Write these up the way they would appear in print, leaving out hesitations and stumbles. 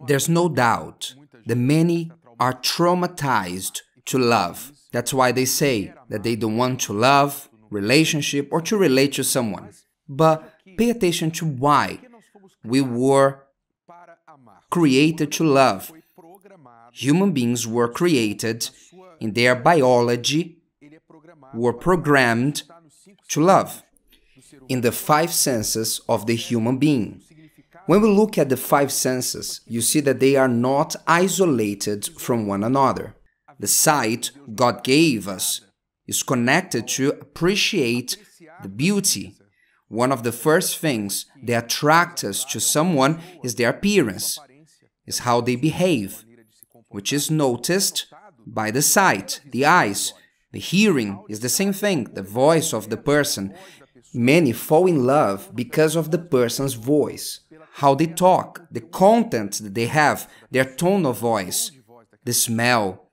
There's no doubt that many are traumatized to love. That's why they say that they don't want to love, relationship, or to relate to someone. But pay attention to why we were created to love. Human beings were created in their biology, were programmed to love in the 5 senses of the human being. When we look at the 5 senses, you see that they are not isolated from one another. The sight God gave us is connected to appreciate the beauty. One of the first things that attract us to someone is their appearance, is how they behave, which is noticed by the sight, the eyes. The hearing is the same thing, the voice of the person. Many fall in love because of the person's voice, how they talk, the content that they have, their tone of voice, the smell.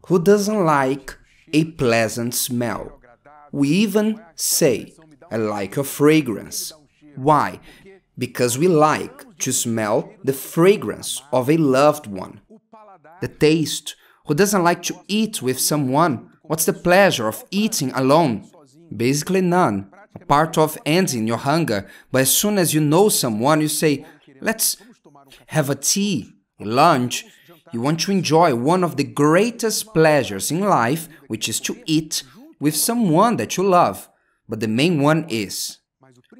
Who doesn't like a pleasant smell? We even say, I like a fragrance. Why? Because we like to smell the fragrance of a loved one. The taste. Who doesn't like to eat with someone? What's the pleasure of eating alone? Basically none. A part of ending your hunger. But as soon as you know someone, you say, let's have a tea, a lunch. You want to enjoy one of the greatest pleasures in life, which is to eat with someone that you love. But the main one is,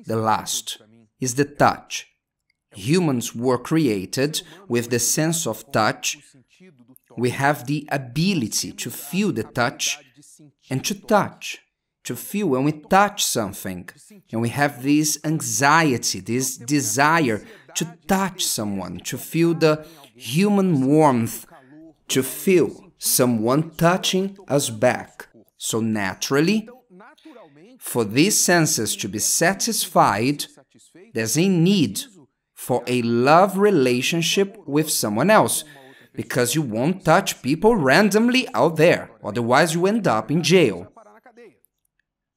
the last, is the touch. Humans were created with the sense of touch. We have the ability to feel the touch and to touch, to feel when we touch something. And we have this anxiety, this desire to touch someone, to feel the human warmth, to feel someone touching us back. So naturally, for these senses to be satisfied, there's a need for a love relationship with someone else, because you won't touch people randomly out there, otherwise you end up in jail.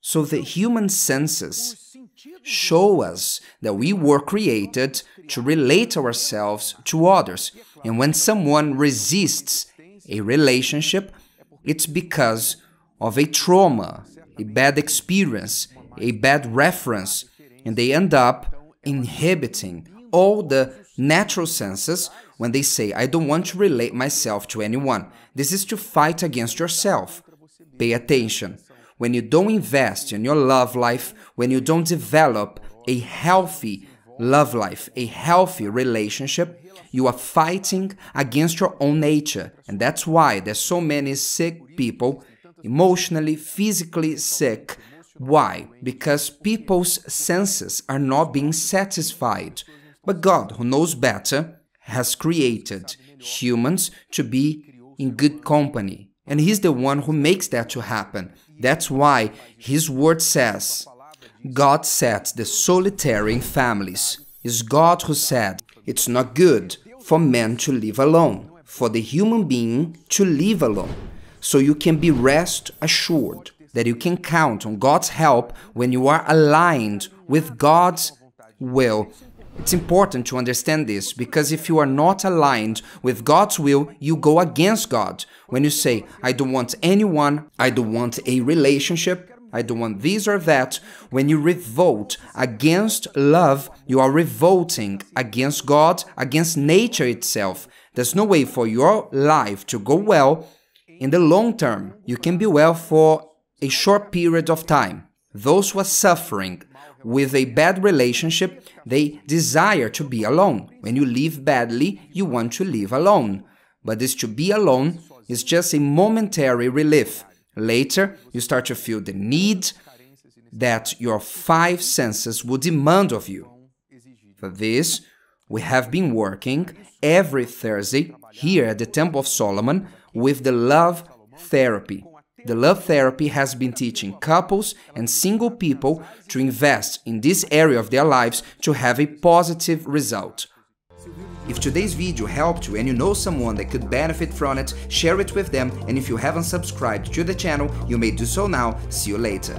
So the human senses show us that we were created to relate ourselves to others. And when someone resists a relationship, it's because of a trauma, a bad experience, a bad reference, and they end up inhibiting all the natural senses when they say, I don't want to relate myself to anyone. This is to fight against yourself. Pay attention. When you don't invest in your love life, when you don't develop a healthy love life, a healthy relationship, you are fighting against your own nature. And that's why there's so many sick people, emotionally, physically sick. Why? Because people's senses are not being satisfied. But God, who knows better, has created humans to be in good company. And He's the one who makes that to happen. That's why His word says, God sets the solitary in families. It's God who said, it's not good for man to live alone, for the human being to live alone. So you can be rest assured that you can count on God's help when you are aligned with God's will. It's important to understand this, because if you are not aligned with God's will, you go against God. When you say, I don't want anyone, I don't want a relationship, I don't want this or that, when you revolt against love, you are revolting against God, against nature itself. There's no way for your life to go well in the long term. You can be well for a short period of time. Those who are suffering with a bad relationship, they desire to be alone. When you live badly, you want to live alone. But this to be alone is just a momentary relief. Later, you start to feel the need that your 5 senses would demand of you. For this, we have been working every Thursday here at the Temple of Solomon with the Love Therapy. The Love Therapy has been teaching couples and single people to invest in this area of their lives to have a positive result. If today's video helped you and you know someone that could benefit from it, share it with them, and if you haven't subscribed to the channel, you may do so now. See you later.